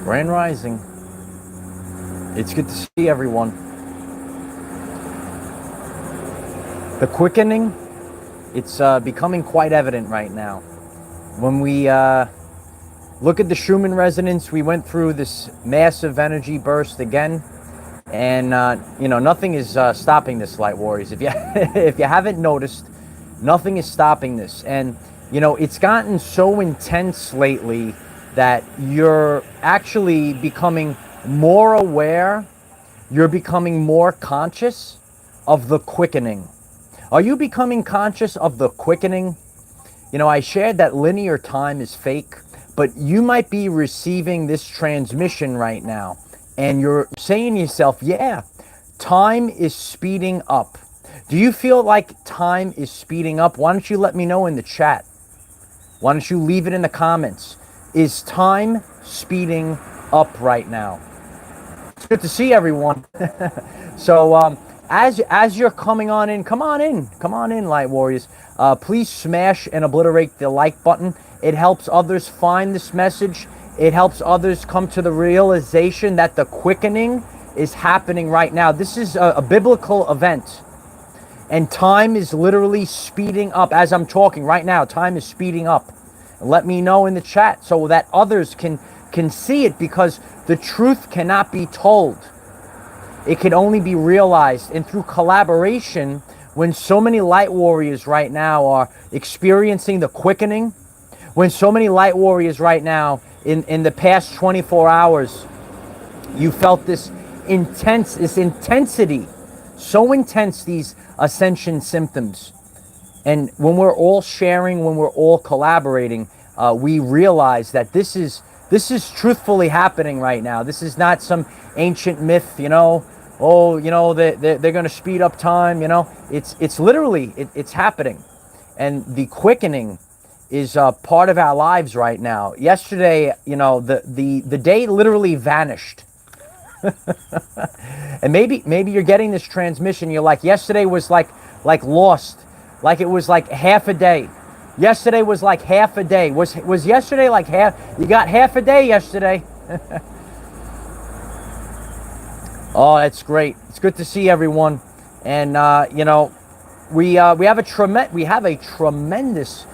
Grand Rising. It's good to see everyone. The quickening, it's becoming quite evident right now. When we look at the Schumann resonance, we went through this massive energy burst again. And, nothing is stopping this, Light Warriors. If you, if you haven't noticed, nothing is stopping this. And, it's gotten so intense lately that you're actually becoming more aware, you're becoming more conscious of the quickening. Are you becoming conscious of the quickening? I shared that linear time is fake, but you might be receiving this transmission right now, and you're saying to yourself, yeah, time is speeding up. Do you feel like time is speeding up? Why don't you let me know in the chat? Why don't you leave it in the comments? Is time speeding up right now? It's good to see everyone. So as you're coming on in, come on in, Light Warriors. Please smash and obliterate the like button. It helps others find this message. It helps others come to the realization that the quickening is happening right now. This is a biblical event. And time is literally speeding up as I'm talking right now. Time is speeding up. Let me know in the chat so that others can see it, because the truth cannot be told. It can only be realized. And through collaboration, when so many light warriors right now are experiencing the quickening, when so many light warriors right now in the past 24 hours, you felt this intensity, so intense, these ascension symptoms. And when we're all sharing, when we're all collaborating, we realize that this is truthfully happening right now. This is not some ancient myth, they're going to speed up time, It's literally, it's happening. And the quickening is part of our lives right now. Yesterday, the day literally vanished. And maybe you're getting this transmission. You're like, yesterday was like lost, like it was like half a day. Yesterday was like half a day. Was yesterday like half? You got half a day yesterday. Oh, that's great. It's good to see everyone. And we have a tremendous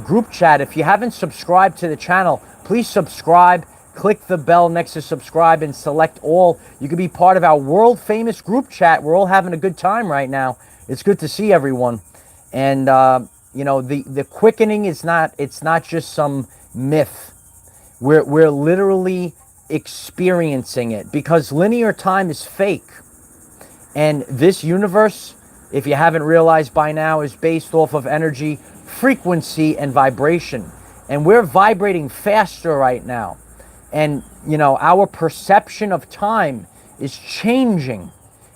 group chat. If you haven't subscribed to the channel, please subscribe. Click the bell next to subscribe and select all. You can be part of our world famous group chat. We're all having a good time right now. It's good to see everyone. And the quickening is not just some myth. We're literally experiencing it, because linear time is fake. And this universe, if you haven't realized by now, is based off of energy, frequency, and vibration. And we're vibrating faster right now. And, our perception of time is changing.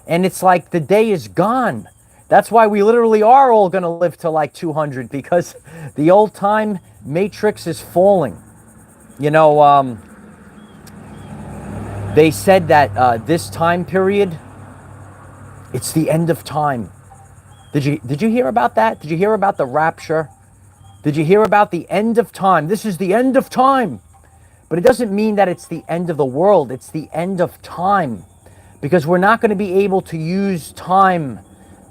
And it's like the day is gone. That's why we literally are all going to live to like 200, because the old time matrix is falling. They said that this time period, it's the end of time. Did you hear about that? Did you hear about the rapture? Did you hear about the end of time? This is the end of time. But it doesn't mean that it's the end of the world. It's the end of time. Because we're not going to be able to use time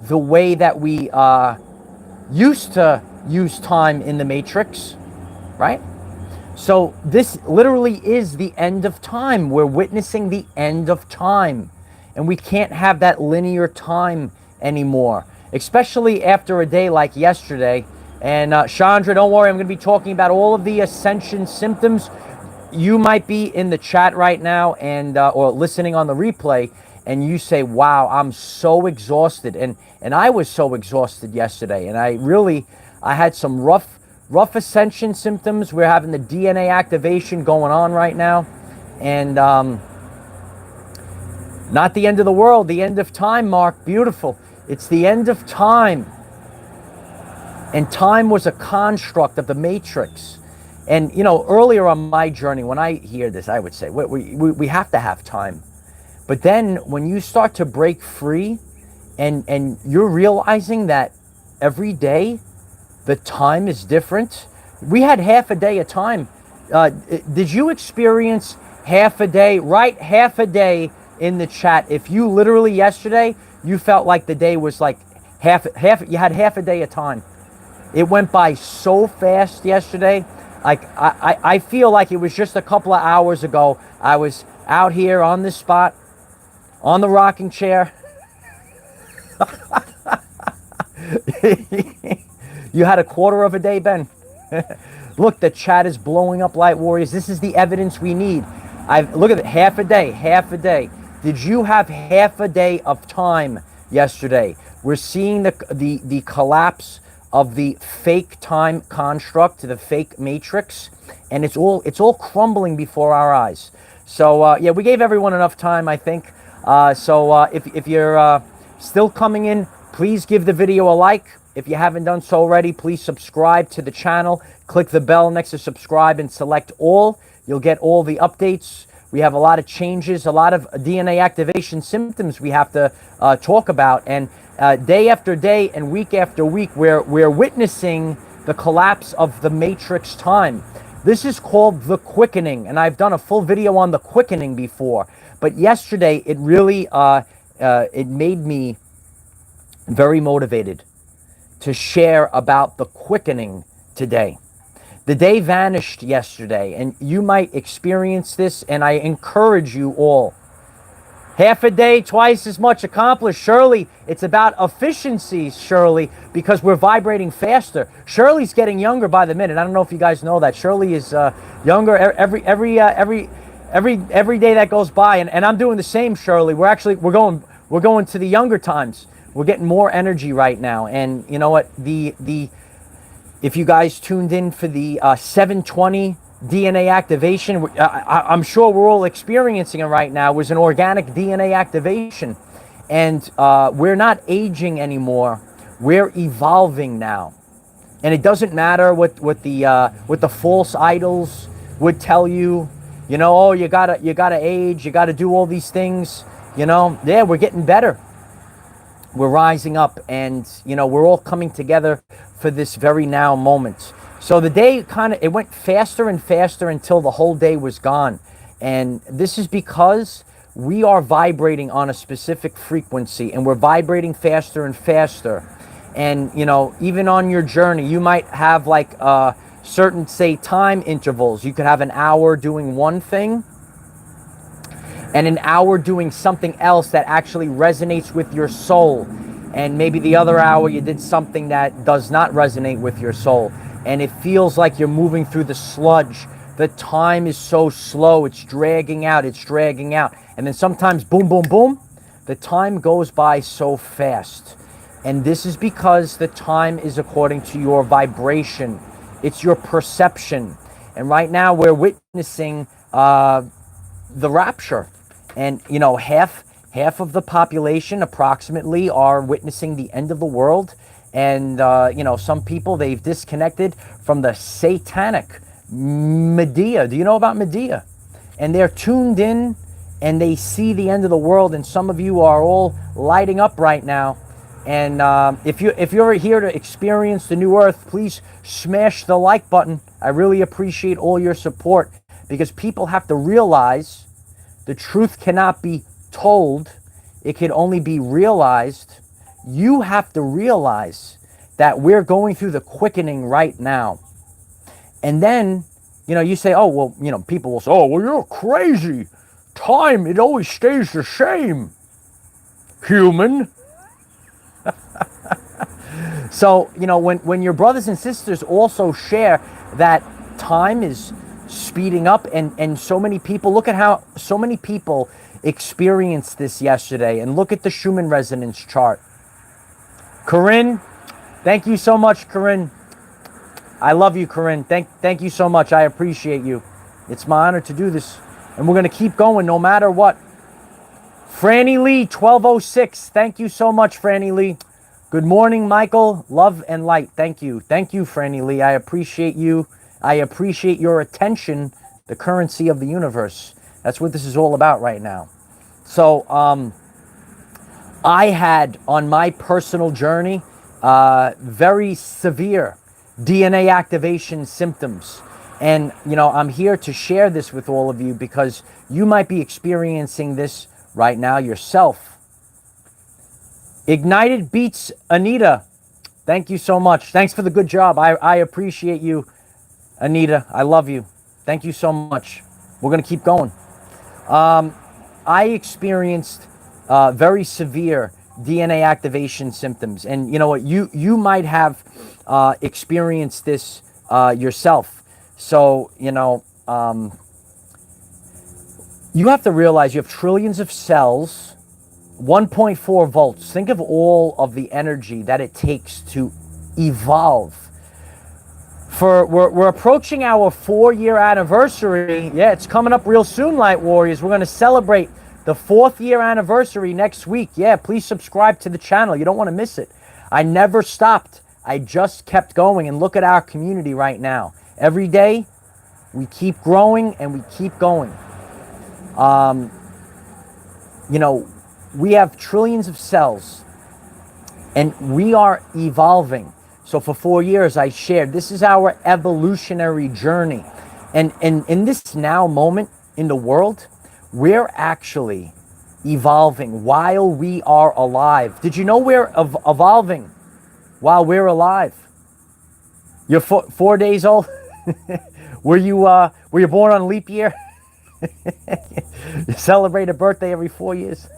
the way that we used to use time in the Matrix, right? So this literally is the end of time. We're witnessing the end of time. And we can't have that linear time anymore, especially after a day like yesterday. And Chandra, don't worry, I'm going to be talking about all of the ascension symptoms. You might be in the chat right now and or listening on the replay, and you say, wow, I'm so exhausted. And I was so exhausted yesterday. And I had some rough ascension symptoms. We're having the DNA activation going on right now. And not the end of the world, the end of time, Mark. Beautiful. It's the end of time. And time was a construct of the Matrix. And, earlier on my journey, when I hear this, I would say, we have to have time. But then when you start to break free and you're realizing that every day the time is different. We had half a day of time. Did you experience half a day, write half a day in the chat. If you literally yesterday, you felt like the day was like you had half a day of time. It went by so fast yesterday. Like I feel like it was just a couple of hours ago. I was out here on this spot, on the rocking chair. You had a quarter of a day, Ben. Look, the chat is blowing up, Light Warriors. This is the evidence we need. Look at it, half a day, half a day. Did you have half a day of time yesterday? We're seeing the collapse of the fake time construct, the fake matrix, and it's all crumbling before our eyes. So yeah, we gave everyone enough time, I think. If you're still coming in, please give the video a like. If you haven't done so already, please subscribe to the channel. Click the bell next to subscribe and select all. You'll get all the updates. We have a lot of changes, a lot of DNA activation symptoms we have to talk about. And day after day and week after week, we're witnessing the collapse of the matrix time. This is called the quickening. And I've done a full video on the quickening before. But yesterday, it really it made me very motivated to share about the quickening today. The day vanished yesterday, and you might experience this, and I encourage you all. Half a day, twice as much accomplished. Shirley, it's about efficiency, Shirley, because we're vibrating faster. Shirley's getting younger by the minute. I don't know if you guys know that. Shirley is younger every day that goes by, and I'm doing the same, Shirley. We're going to the younger times. We're getting more energy right now, and you know what? If you guys tuned in for the 720 DNA activation, I'm sure we're all experiencing it right now. It was an organic DNA activation, and we're not aging anymore. We're evolving now, and it doesn't matter what the false idols would tell you. You know, oh, you gotta age, you gotta do all these things. You know, yeah, we're getting better. We're rising up, and you know, we're all coming together for this very now moment. So the day it went faster and faster until the whole day was gone. And this is because we are vibrating on a specific frequency, and we're vibrating faster and faster. And you know, even on your journey, you might have like certain, say, time intervals. You could have an hour doing one thing and an hour doing something else that actually resonates with your soul. And maybe the other hour you did something that does not resonate with your soul. And it feels like you're moving through the sludge. The time is so slow, it's dragging out, And then sometimes, boom, boom, boom, the time goes by so fast. And this is because the time is according to your vibration. It's your perception. And right now we're witnessing the rapture. And, you know, half of the population approximately are witnessing the end of the world. And, you know, some people, they've disconnected from the satanic Medea. Do you know about Medea? And they're tuned in and they see the end of the world. And some of you are all lighting up right now. And if you're here to experience the new earth, please smash the like button. I really appreciate all your support, because people have to realize the truth cannot be told. It can only be realized. You have to realize that we're going through the quickening right now. And then, you know, you say, oh, well, you know, people will say, oh, well, you're crazy. Time, it always stays the same. Human. So, you know, when your brothers and sisters also share that time is speeding up, and so many people, look at how so many people experienced this yesterday, and look at the Schumann resonance chart. Corinne, thank you so much, Corinne. I love you, Corinne. Thank you so much. I appreciate you. It's my honor to do this, and we're going to keep going no matter what. Franny Lee, 1206. Thank you so much, Franny Lee. Good morning, Michael. Love and light. Thank you. Thank you, Franny Lee. I appreciate you. I appreciate your attention, the currency of the universe. That's what this is all about right now. So, I had, on my personal journey, very severe DNA activation symptoms. And, you know, I'm here to share this with all of you because you might be experiencing this right now yourself. Ignited Beats Anita. Thank you so much. Thanks for the good job. I appreciate you, Anita. I love you. Thank you so much. We're going to keep going. I experienced very severe DNA activation symptoms. And you know what? You might have experienced this yourself. So, you know, you have to realize you have trillions of cells, 1.4 volts. Think of all of the energy that it takes to evolve. We're approaching our 4-year anniversary. Yeah, it's coming up real soon, Light Warriors. We're going to celebrate the 4th year anniversary next week. Yeah, please subscribe to the channel. You don't want to miss it. I never stopped. I just kept going. And look at our community right now. Every day, we keep growing and we keep going. You know, we have trillions of cells and we are evolving. So for 4 years, I shared, this is our evolutionary journey. And in this now moment in the world, we're actually evolving while we are alive. Did you know we're evolving while we're alive? You're 4 days old? Were you born on leap year? You celebrate a birthday every 4 years.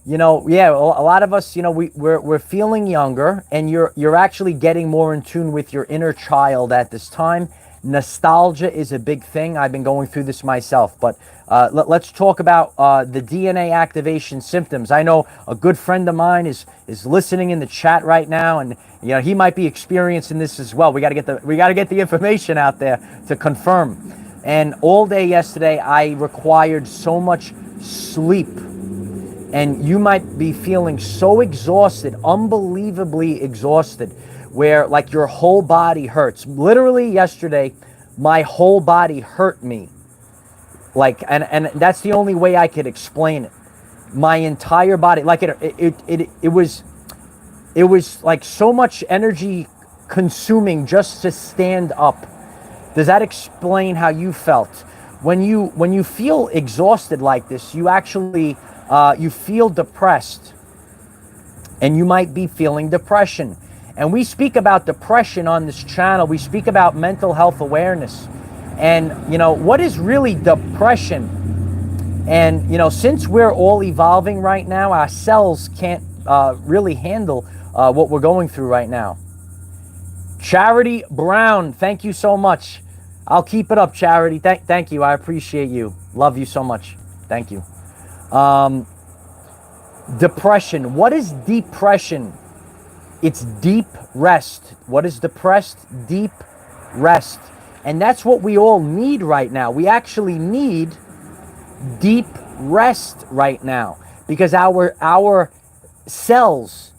You know, yeah, a lot of us, you know, we're feeling younger, and you're actually getting more in tune with your inner child at this time. Nostalgia is a big thing. I've been going through this myself, but let's talk about the DNA activation symptoms. I know a good friend of mine is listening in the chat right now, and you know he might be experiencing this as well. We got to get the information out there to confirm. And all day yesterday, I required so much sleep. And you might be feeling so exhausted, unbelievably exhausted, where like your whole body hurts. Literally yesterday, my whole body hurt me. Like, and that's the only way I could explain it. My entire body, like it was like so much energy consuming just to stand up. Does that explain how you felt? When you feel exhausted like this, you actually you feel depressed, and you might be feeling depression. And we speak about depression on this channel. We speak about mental health awareness. And you know, what is really depression? And you know, since we're all evolving right now, our cells can't really handle what we're going through right now. Charity Brown, thank you so much. I'll keep it up, Charity. Thank you. I appreciate you. Love you so much. Thank you. Depression. What is depression? It's deep rest. What is depressed? Deep rest. And that's what we all need right now. We actually need deep rest right now because our cells,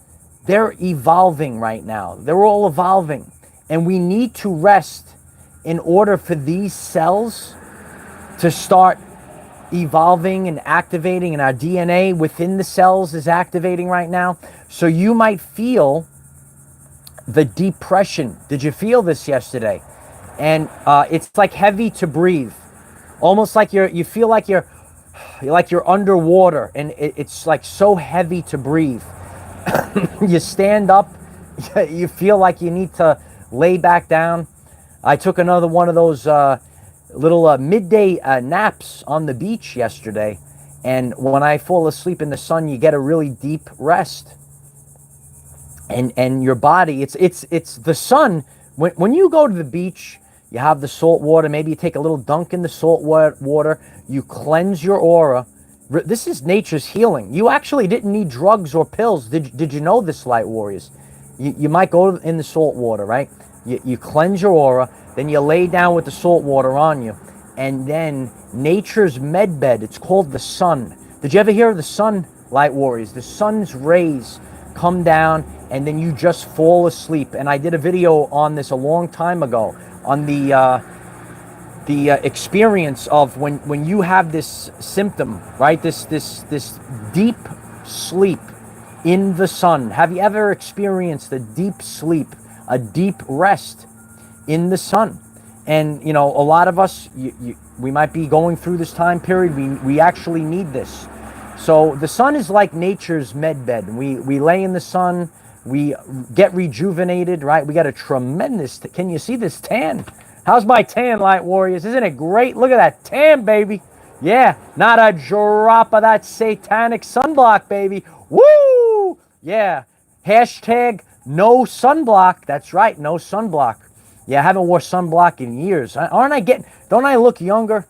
they're evolving right now. They're all evolving, and we need to rest in order for these cells to start evolving and activating, and our DNA within the cells is activating right now. So you might feel the depression. Did you feel this yesterday? And it's like heavy to breathe, almost like you feel like you're underwater, and it's like so heavy to breathe. You stand up, you feel like you need to lay back down. I took another one of those little midday naps on the beach yesterday, and when I fall asleep in the sun, you get a really deep rest. And your body, it's the sun. When you go to the beach, you have the salt water. Maybe you take a little dunk in the salt water. You cleanse your aura. This is nature's healing. You actually didn't need drugs or pills. Did you know this, Light Warriors? You might go in the salt water, right? You cleanse your aura, then you lay down with the salt water on you, and then nature's med bed, it's called the sun. Did you ever hear of the sun, Light Warriors? The sun's rays come down, and then you just fall asleep. And I did a video on this a long time ago on the experience of when you have this symptom, right? This deep sleep in the sun. Have you ever experienced a deep sleep, a deep rest? in the sun. And, you know, a lot of us, we might be going through this time period. We actually need this. So the sun is like nature's med bed. We lay in the sun, we get rejuvenated, right? We got a tremendous, can you see this tan? How's my tan, Light Warriors? Isn't it great? Look at that tan, baby. Yeah, not a drop of that satanic sunblock, baby. Woo! Yeah, hashtag no sunblock. That's right, no sunblock. Yeah, I haven't worn sunblock in years. Don't I look younger?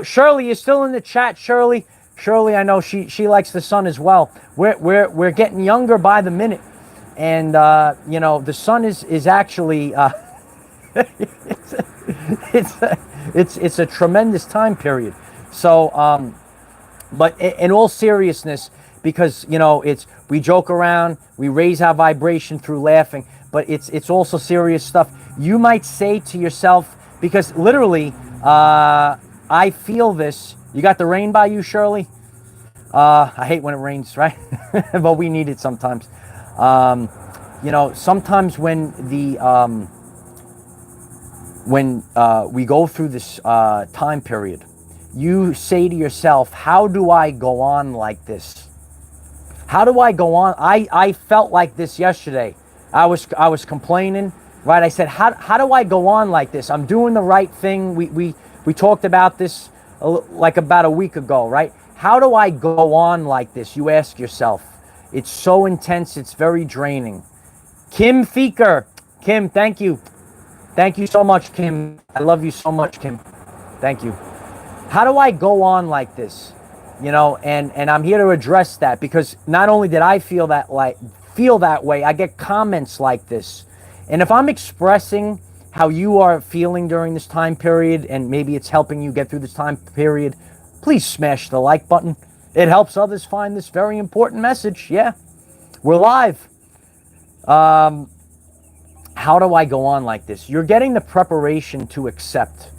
Shirley, you're still in the chat, Shirley. Shirley, I know she likes the sun as well. We're getting younger by the minute. And, you know, the sun is actually, it's a tremendous time period. So, but in all seriousness, because, you know, we joke around, we raise our vibration through laughing, but it's also serious stuff. You might say to yourself, because literally, I feel this. You got the rain by you, Shirley? I hate when it rains, right? But we need it sometimes. You know, sometimes when we go through this time period, you say to yourself, how do I go on like this? How do I go on? I felt like this yesterday. I was complaining, right? I said, how do I go on like this? I'm doing the right thing. We talked about this like about a week ago, right? How do I go on like this? You ask yourself. It's so intense. It's very draining. Kim Feeker. Kim, thank you. Thank you so much, Kim. I love you so much, Kim. Thank you. How do I go on like this? You know, and I'm here to address that, because not only did I feel that way, I get comments like this. And if I'm expressing how you are feeling during this time period, and maybe it's helping you get through this time period, please smash the like button. It helps others find this very important message. Yeah, we're live. How do I go on like this? You're getting the preparation to accept,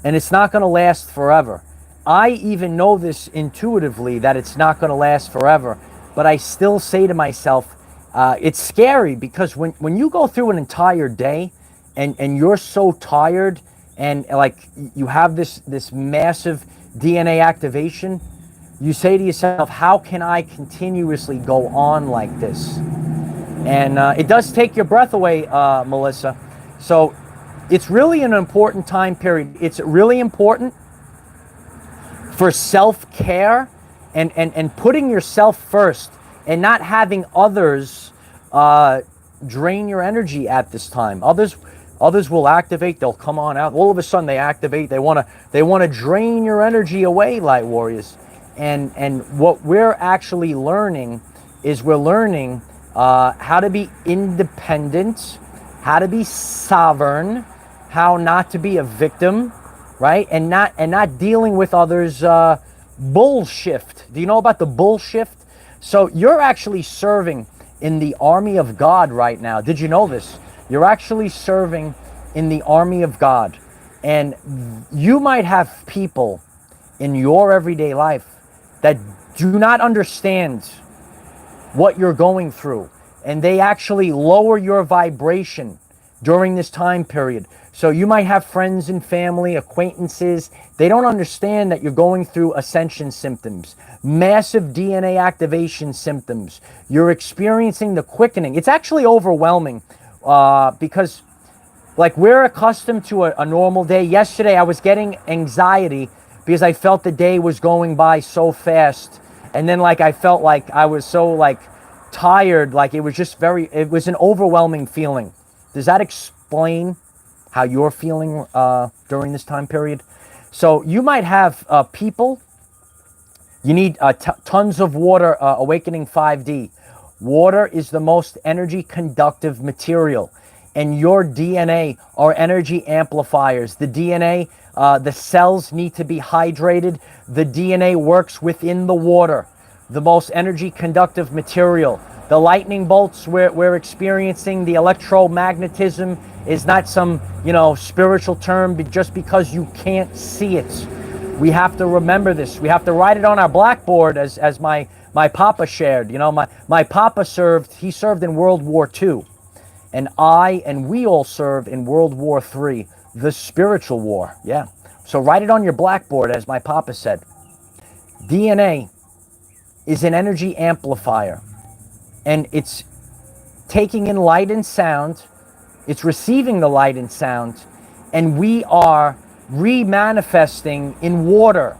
and it's not going to last forever. I even know this intuitively, that it's not going to last forever, but I still say to myself, it's scary, because when you go through an entire day and you're so tired, and like you have this massive DNA activation, you say to yourself, how can I continuously go on like this? And it does take your breath away, Melissa. So it's really an important time period. It's really important for self-care and putting yourself first, and not having others drain your energy at this time. Others will activate. They'll come on out. All of a sudden, they activate. They want to drain your energy away, Light Warriors. And what we're actually learning is how to be independent, how to be sovereign, how not to be a victim, right? And not dealing with others' bullshit. Do you know about the bullshit? So you're actually serving in the army of God right now. Did you know this? You're actually serving in the army of God. And you might have people in your everyday life that do not understand what you're going through, and they actually lower your vibration during this time period. So you might have friends and family, acquaintances, they don't understand that you're going through ascension symptoms, massive DNA activation symptoms. You're experiencing the quickening. It's actually overwhelming, because like we're accustomed to a normal day. Yesterday I was getting anxiety because I felt the day was going by so fast. And then like I felt like I was so like tired, like it was an overwhelming feeling. Does that explain how you're feeling during this time period? So you might have people, you need tons of water, awakening 5D. Water is the most energy conductive material, and your DNA are energy amplifiers. The DNA, the cells need to be hydrated. The DNA works within the water, the most energy conductive material. The lightning bolts we're experiencing, the electromagnetism is not some, spiritual term just because you can't see it. We have to remember this. We have to write it on our blackboard, as my papa shared. My papa served in World War II. And we all serve in World War III, the spiritual war. Yeah. So write it on your blackboard, as my papa said. DNA is an energy amplifier, and it's taking in light and sound, it's receiving the light and sound, and we are re-manifesting in water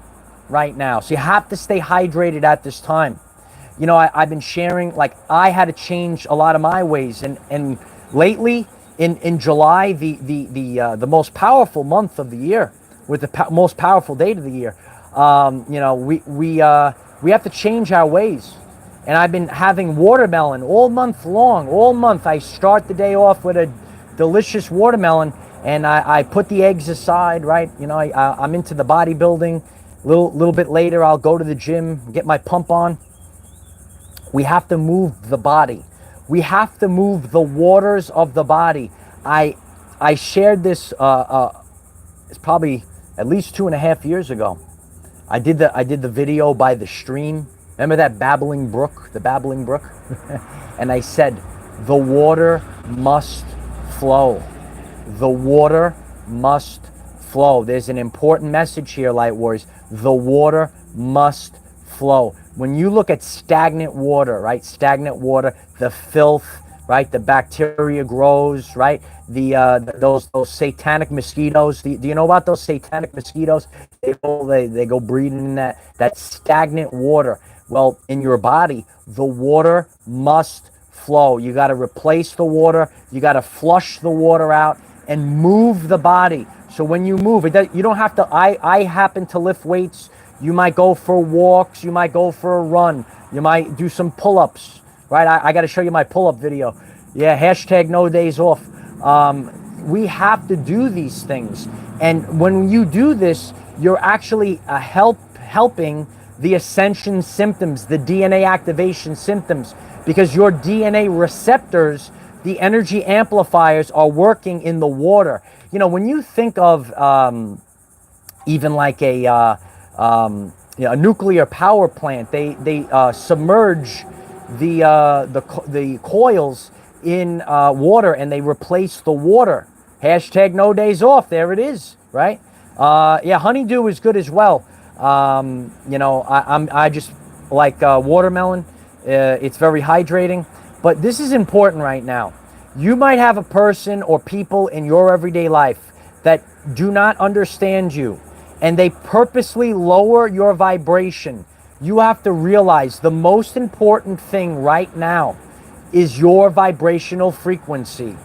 right now. So you have to stay hydrated at this time. You know, I've been sharing, like, I had to change a lot of my ways, and lately in July, the most powerful month of the year, with the most powerful date of the year, you know, we have to change our ways. And I've been having watermelon all month long. All month I start the day off with a delicious watermelon, and I put the eggs aside, right? You know, I'm into the bodybuilding. Little bit later, I'll go to the gym, get my pump on. We have to move the body. We have to move the waters of the body. I shared this. It's probably at least 2.5 years ago. I did the video by the stream. Remember that babbling brook, the babbling brook? And I said, the water must flow. The water must flow. There's an important message here, Light Warriors. The water must flow. When you look at stagnant water, right? Stagnant water, the filth, right? The bacteria grows, right? Those satanic mosquitoes. Do you know about those satanic mosquitoes? They go breeding in that stagnant water. Well, in your body, the water must flow. You got to replace the water. You got to flush the water out and move the body. So when you move, you don't have to. I happen to lift weights. You might go for walks. You might go for a run. You might do some pull-ups, right? I got to show you my pull-up video. Yeah, hashtag no days off. We have to do these things. And when you do this, you're actually helping the ascension symptoms, the DNA activation symptoms, because your DNA receptors, the energy amplifiers, are working in the water. You know, when you think of even like a nuclear power plant, they submerge the coils in water, and they replace the water. Hashtag no days off. There it is, right? Yeah, honeydew is good as well. You know, I just like watermelon. It's very hydrating. But this is important right now. You might have a person or people in your everyday life that do not understand you, and they purposely lower your vibration. You have to realize the most important thing right now is your vibrational frequency.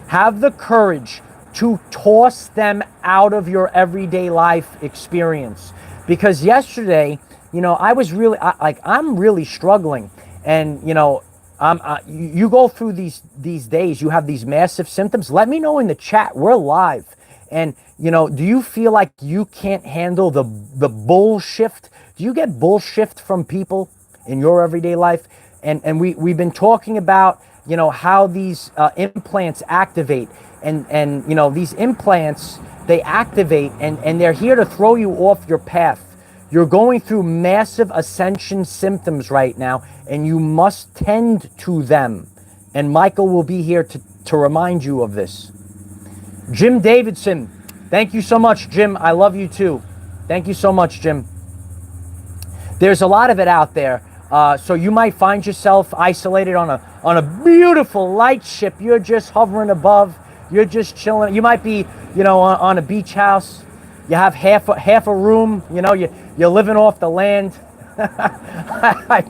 Have the courage to toss them out of your everyday life experience. Because yesterday, you know, I was really, I'm really struggling. And, you know, you go through these days, you have these massive symptoms. Let me know in the chat. We're live. And, you know, do you feel like you can't handle the bullshit? Do you get bullshit from people in your everyday life? And we've been talking about, you know, how these implants activate. And you know, these implants, they activate, and they're here to throw you off your path. You're going through massive ascension symptoms right now, and you must tend to them. And Michael will be here to remind you of this. Jim Davidson, thank you so much, Jim. I love you too. Thank you so much, Jim. There's a lot of it out there. So you might find yourself isolated on a beautiful light ship. You're just hovering above. You're just chilling. You might be, you know, on a beach house. You have half a room. You know, you're living off the land. I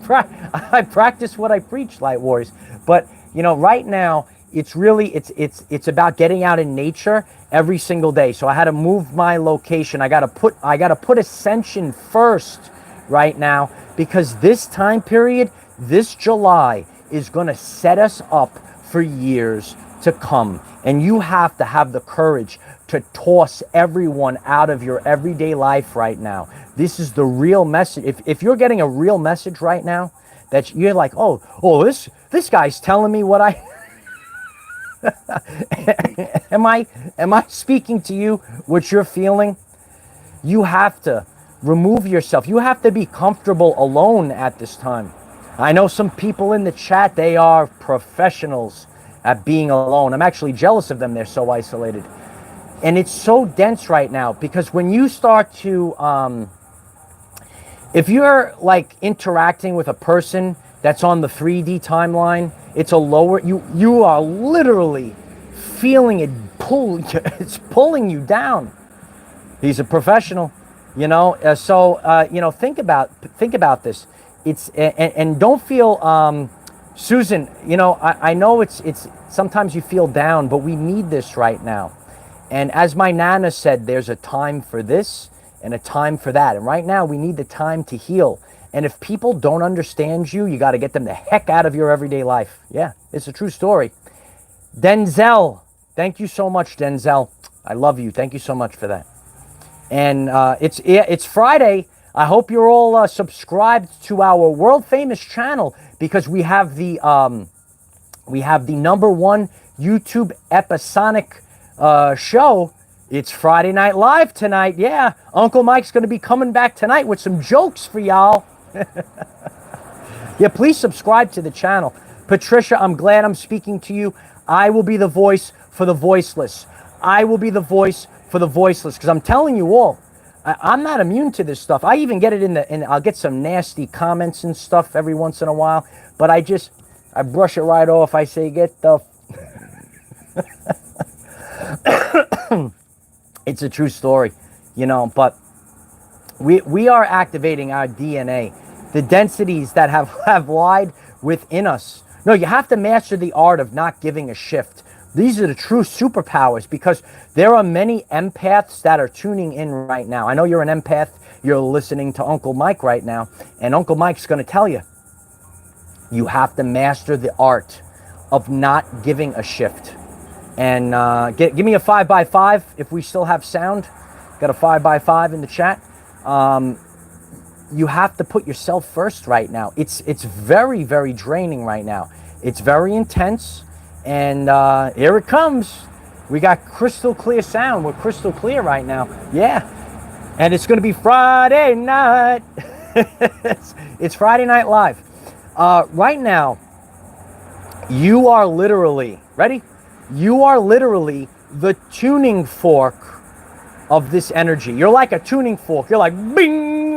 practice what I preach, Light Warriors. But you know, right now it's really it's about getting out in nature every single day. So I had to move my location. I got to put Ascension first right now, because this time period, this July, is going to set us up for years to come. And you have to have the courage to toss everyone out of your everyday life right now. This is the real message. If you're getting a real message right now, that you're like, oh, this guy's telling me what I am I speaking to you what you're feeling? You have to remove yourself. You have to be comfortable alone at this time. I know some people in the chat, they are professionals. at being alone. I'm actually jealous of them. They're so isolated. And it's so dense right now because when you start to, if you're like interacting with a person that's on the 3D timeline, it's a lower, you are literally feeling it pull, it's pulling you down. He's a professional, you know. You know, think about this. It's and don't feel, Susan. You know, I know it's sometimes you feel down, but we need this right now. And as my Nana said, there's a time for this and a time for that. And right now we need the time to heal. And if people don't understand you, you got to get them the heck out of your everyday life. Yeah, it's a true story. Denzel, thank you so much, Denzel. I love you. Thank you so much for that. And it's Friday. I hope you're all subscribed to our world famous channel because we have the #1 YouTube episodic show. It's Friday Night Live tonight. Yeah, Uncle Mike's going to be coming back tonight with some jokes for y'all. Yeah, please subscribe to the channel. Patricia, I'm glad I'm speaking to you. I will be the voice for the voiceless. I will be the voice for the voiceless, because I'm telling you all, I'm not immune to this stuff. I even get it I'll get some nasty comments and stuff every once in a while, but I brush it right off. I say, get the... It's a true story, you know, but we are activating our DNA, the densities that have lied within us. No, you have to master the art of not giving a shift. These are the true superpowers, because there are many empaths that are tuning in right now. I know you're an empath. You're listening to Uncle Mike right now, and Uncle Mike's going to tell you, you have to master the art of not giving a shift. And give me a 5x5 if we still have sound. Got a 5x5 in the chat. You have to put yourself first right now. It's very, very draining right now. It's very intense. And here it comes. We got crystal clear sound. We're crystal clear right now. Yeah. And it's going to be Friday night. It's Friday Night Live. Right now, you are literally, ready? You are literally the tuning fork of this energy. You're like a tuning fork. You're like, bing.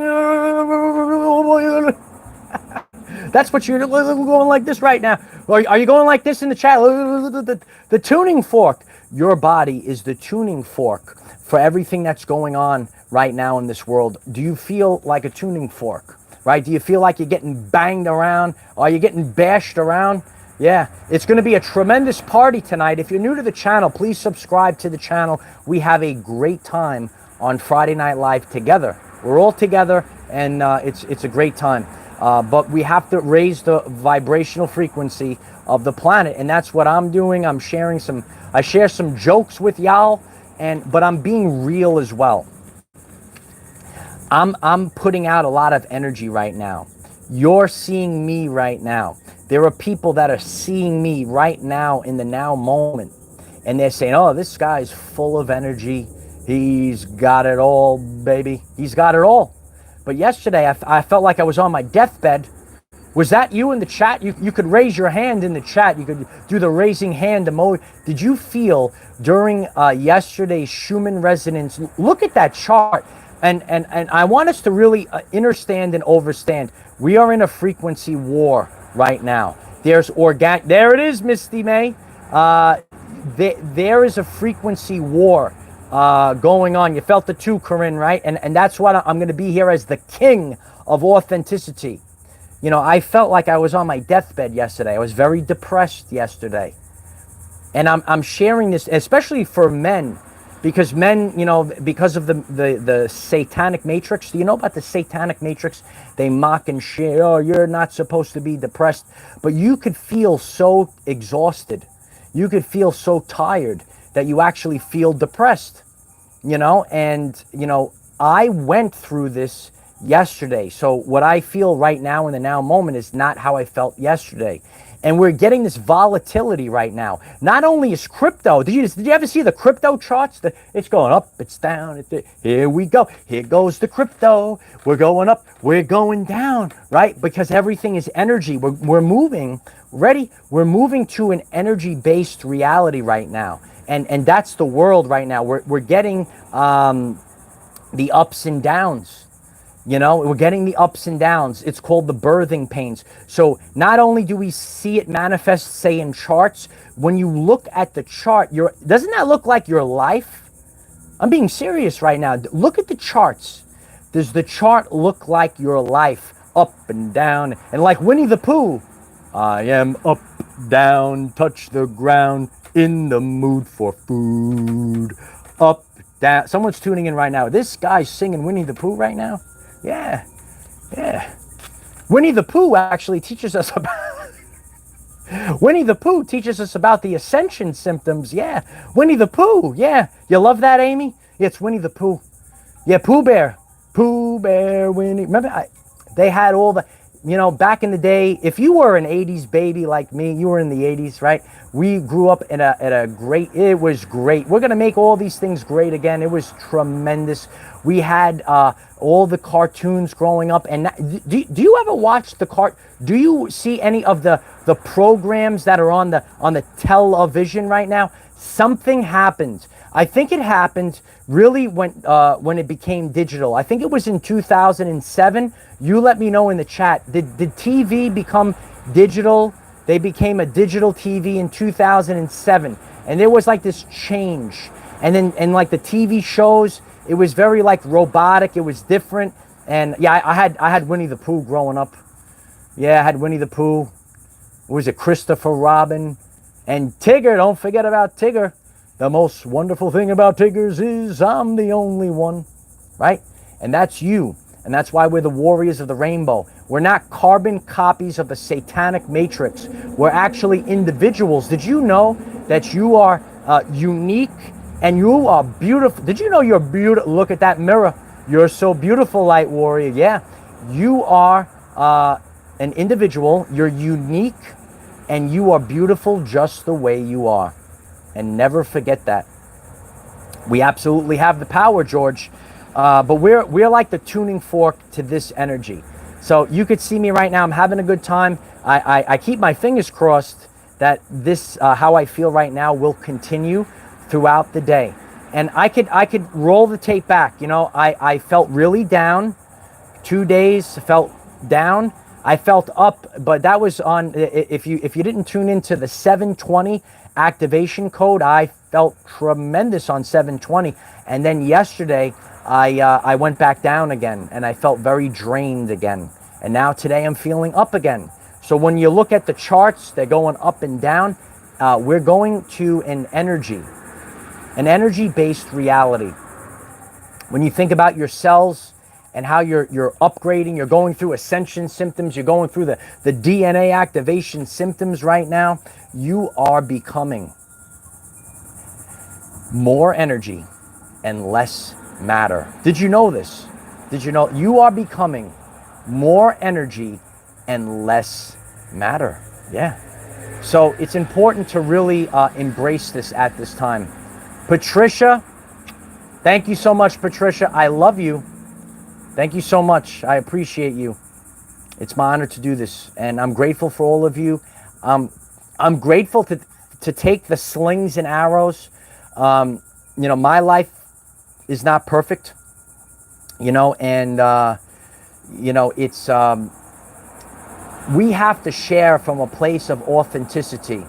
That's what you're going like this right now. Are you going like this in the chat? The tuning fork. Your body is the tuning fork for everything that's going on right now in this world. Do you feel like a tuning fork? Right? Do you feel like you're getting banged around? Are you getting bashed around? Yeah, it's going to be a tremendous party tonight. If you're new to the channel, please subscribe to the channel. We have a great time on Friday Night Live together. We're all together, and it's a great time. But we have to raise the vibrational frequency of the planet, and that's what I'm doing. I share some jokes with y'all, but I'm being real as well. I'm putting out a lot of energy right now. You're seeing me right now. There are people that are seeing me right now in the now moment, and they're saying, oh, this guy's full of energy. He's got it all, baby. He's got it all. But yesterday, I felt like I was on my deathbed. Was that you in the chat? You could raise your hand in the chat. You could do the raising hand emoji. Did you feel during yesterday's Schumann resonance? Look at that chart. And I want us to really understand and overstand. We are in a frequency war right now. There it is, Misty May. There is a frequency war going on. You felt the two, Corinne, right? And that's why I'm going to be here as the king of authenticity. You know, I felt like I was on my deathbed yesterday. I was very depressed yesterday. And I'm sharing this, especially for men, because men, you know, because of the satanic matrix. Do you know about the satanic matrix? They mock and share, oh, you're not supposed to be depressed. But you could feel so exhausted. You could feel so tired that you actually feel depressed, you know? And, you know, I went through this yesterday. So what I feel right now in the now moment is not how I felt yesterday. And we're getting this volatility right now. Not only is crypto, did you ever see the crypto charts? It's going up, it's down. Here we go. Here goes the crypto. We're going up, we're going down, right? Because everything is energy. We're moving, ready? We're moving to an energy-based reality right now. And that's the world right now. We're getting the ups and downs. You know, we're getting the ups and downs. It's called the birthing pains. So not only do we see it manifest, say, in charts, when you look at the chart, doesn't that look like your life? I'm being serious right now. Look at the charts. Does the chart look like your life? Up and down. And like Winnie the Pooh, I am up, down, touch the ground, in the mood for food. Up, down. Someone's tuning in right now. This guy's singing Winnie the Pooh right now. Yeah, yeah. Winnie the Pooh actually teaches us about... Winnie the Pooh teaches us about the Ascension symptoms. Yeah, Winnie the Pooh. Yeah, you love that, Amy? Yeah, it's Winnie the Pooh. Yeah, Pooh Bear, Winnie. Remember, they had all the... You know, back in the day, if you were an 80s baby like me, you were in the 80s, right? We grew up at a great... It was great. We're going to make all these things great again. It was tremendous. We had all the cartoons growing up. And do you ever watch do you see any of the programs that are on the television right now? Something happened. I think it happened really when it became digital. I think it was in 2007. You let me know in the chat. Did TV become digital? They became a digital TV in 2007. And there was like this change. And like the TV shows, it was very like robotic. It was different. And yeah, I had Winnie the Pooh growing up. Yeah, I had Winnie the Pooh. Was it Christopher Robin? And Tigger, don't forget about Tigger. The most wonderful thing about Tiggers is I'm the only one, right? And that's you. And that's why we're the warriors of the rainbow. We're not carbon copies of the satanic matrix. We're actually individuals. Did you know that you are unique and you are beautiful? Did you know you're beautiful? Look at that mirror. You're so beautiful, light warrior. Yeah, you are an individual. You're unique and you are beautiful just the way you are. And never forget that. We absolutely have the power, George. But we're like the tuning fork to this energy. So you could see me right now. I'm having a good time. I keep my fingers crossed that this, how I feel right now, will continue throughout the day. And I could roll the tape back. You know, I felt really down. 2 days, felt down. I felt up, but that was on, if you didn't tune into the 720 activation code, I felt tremendous on 720. And then yesterday, I went back down again, and I felt very drained again. And now today I'm feeling up again. So when you look at the charts, they're going up and down. We're going to an energy-based reality. When you think about your cells, and how you're upgrading, you're going through ascension symptoms, you're going through the DNA activation symptoms right now, you are becoming more energy and less matter. Did you know this? Did you know you are becoming more energy and less matter? Yeah. So it's important to really embrace this at this time. Patricia, thank you so much, Patricia. I love you. Thank you so much. I appreciate you. It's my honor to do this, and I'm grateful for all of you. I'm grateful to take the slings and arrows. You know, my life is not perfect. You know, and you know, it's we have to share from a place of authenticity.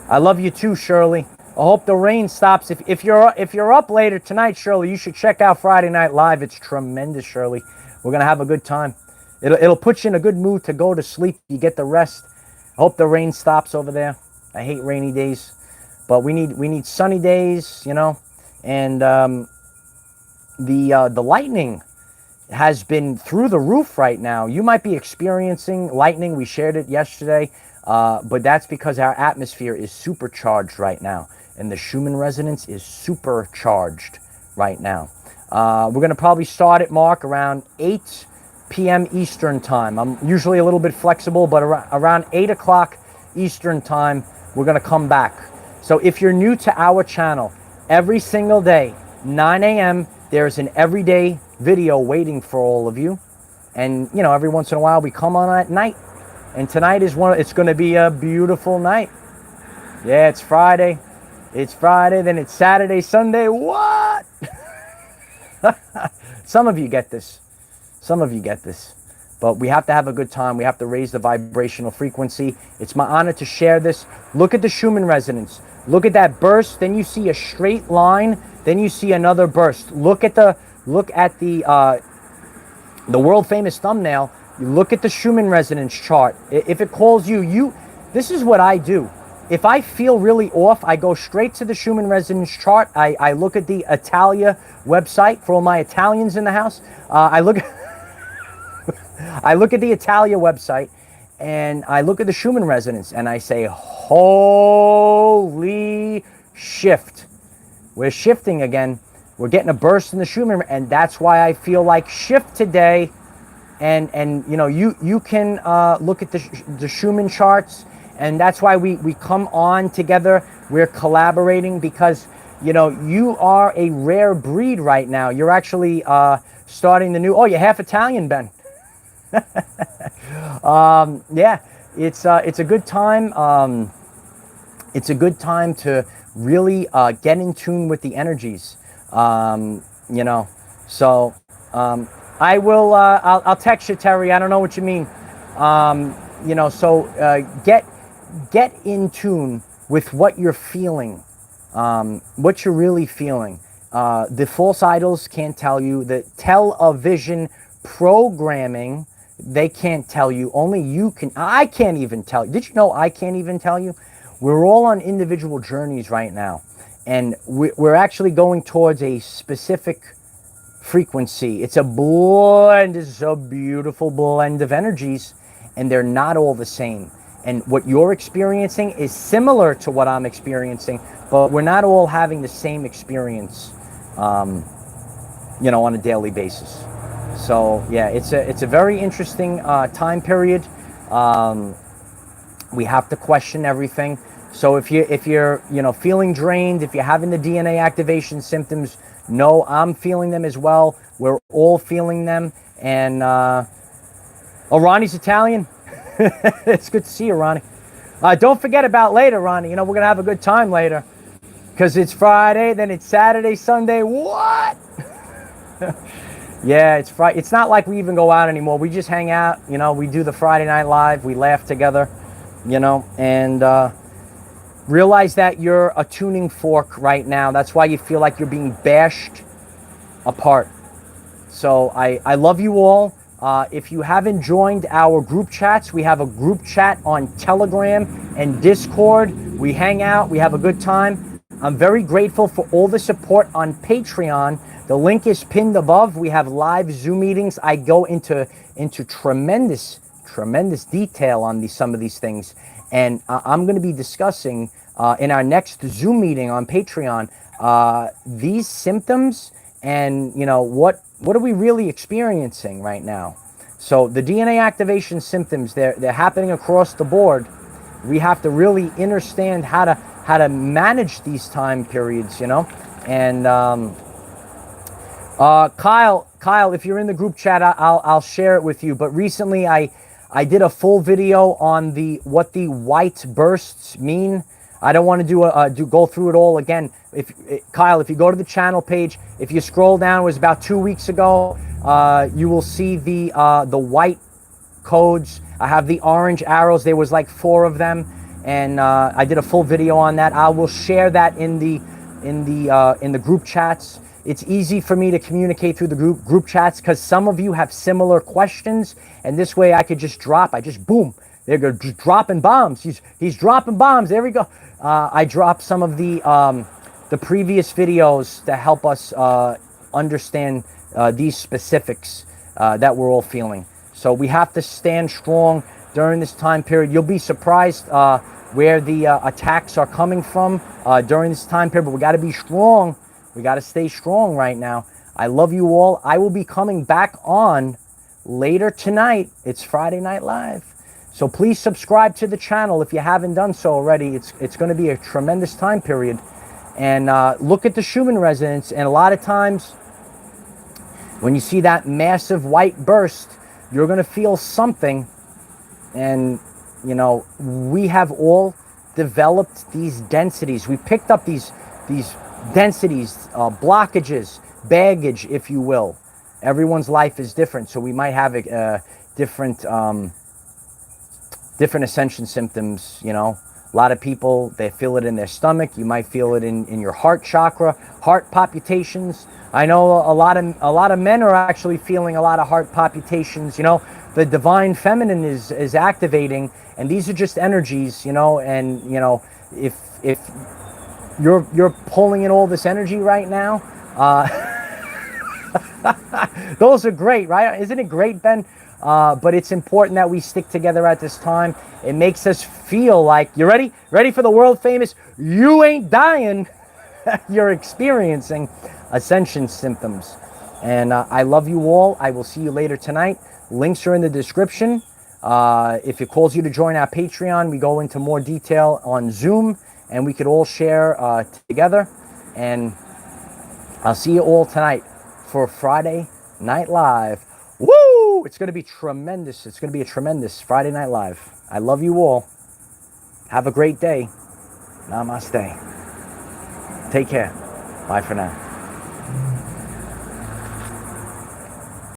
I love you too, Shirley. I hope the rain stops. If you're up later tonight, Shirley, you should check out Friday Night Live. It's tremendous, Shirley. We're gonna have a good time. It'll put you in a good mood to go to sleep. You get the rest. I hope the rain stops over there. I hate rainy days, but we need sunny days, you know. And the lightning has been through the roof right now. You might be experiencing lightning. We shared it yesterday, but that's because our atmosphere is supercharged right now. And the Schumann resonance is supercharged right now. We're going to probably start at, Mark, around 8 p.m. Eastern time. I'm usually a little bit flexible, but around 8 o'clock Eastern time, we're going to come back. So if you're new to our channel, every single day, 9 a.m., there's an everyday video waiting for all of you. And, you know, every once in a while we come on at night. And tonight is it's going to be a beautiful night. Yeah, it's Friday. It's Friday, then it's Saturday, Sunday. What? Some of you get this. Some of you get this. But we have to have a good time. We have to raise the vibrational frequency. It's my honor to share this. Look at the Schumann resonance. Look at that burst. Then you see a straight line. Then you see another burst. Look at the world famous thumbnail. You look at the Schumann resonance chart. If it calls you, this is what I do. If I feel really off, I go straight to the Schumann resonance chart. I look at the Italia website for all my Italians in the house. I look at the Italia website and I look at the Schumann resonance and I say, holy shift. We're shifting again. We're getting a burst in the Schumann, and that's why I feel like shift today. And you know, you can look at the Schumann charts, and that's why we come on together. We're collaborating because, you know, you are a rare breed right now. You're actually starting the new. Oh, you're half Italian, Ben. Yeah, it's a good time. It's a good time to really get in tune with the energies. You know, so I will. I'll text you, Terry. I don't know what you mean. You know, so get in tune with what you're feeling, what you're really feeling. The false idols can't tell you. The television programming, they can't tell you. Only you can. I can't even tell you. Did you know I can't even tell you? We're all on individual journeys right now, and we're actually going towards a specific frequency. It's a blend. It's a beautiful blend of energies, and they're not all the same. And what you're experiencing is similar to what I'm experiencing, but we're not all having the same experience, you know, on a daily basis. So yeah, it's a very interesting time period. We have to question everything. So if you're you know, feeling drained, if you're having the DNA activation symptoms, no, I'm feeling them as well. We're all feeling them. And oh, Ronnie's Italian. It's good to see you, Ronnie. Don't forget about later, Ronnie. You know, we're gonna have a good time later because it's Friday, then it's Saturday, Sunday. What? Yeah, it's Friday. It's not like we even go out anymore. We just hang out. You know, we do the Friday Night Live. We laugh together. You know, and realize that you're a tuning fork right now. That's why you feel like you're being bashed apart. So I love you all. If you haven't joined our group chats, we have a group chat on Telegram and Discord. We hang out. We have a good time. I'm very grateful for all the support on Patreon. The link is pinned above. We have live Zoom meetings. I go into tremendous detail on some of these things. And I'm going to be discussing in our next Zoom meeting on Patreon these symptoms and, you know, what are we really experiencing right now. So the DNA activation symptoms, they're happening across the board. We have to really understand how to manage these time periods, you know. And Kyle, if you're in the group chat, I'll share it with you. But recently I did a full video on what the white bursts mean. I don't want to go through it all again. Kyle, if you go to the channel page, if you scroll down, it was about 2 weeks ago. You will see the white codes. I have the orange arrows. There was like 4 of them, and I did a full video on that. I will share that in the group chats. It's easy for me to communicate through the group chats because some of you have similar questions, and this way I could just boom. They're just dropping bombs. He's dropping bombs. There we go. I dropped some of the previous videos to help us understand these specifics that we're all feeling. So we have to stand strong during this time period. You'll be surprised where the attacks are coming from during this time period, but we got to be strong. We got to stay strong right now. I love you all. I will be coming back on later tonight. It's Friday Night Live. So please subscribe to the channel if you haven't done so already. It's going to be a tremendous time period. And look at the Schumann resonance. And a lot of times when you see that massive white burst, you're going to feel something. And, you know, we have all developed these densities. We picked up these densities, blockages, baggage, if you will. Everyone's life is different, so we might have different ascension symptoms. You know, a lot of people, they feel it in their stomach. You might feel it in your heart chakra, heart palpitations. I know a lot of men are actually feeling a lot of heart palpitations. You know, the divine feminine is activating, and these are just energies. You know, and you know, if you're pulling in all this energy right now, those are great, right? Isn't it great, Ben? But it's important that we stick together at this time. It makes us feel like, you ready? Ready for the world famous, you ain't dying. You're experiencing ascension symptoms. And I love you all. I will see you later tonight. Links are in the description. If it calls you to join our Patreon, we go into more detail on Zoom, and we could all share together. And I'll see you all tonight for Friday Night Live. Woo! It's going to be tremendous. It's going to be a tremendous Friday Night Live. I love you all. Have a great day. Namaste. Take care. Bye for now.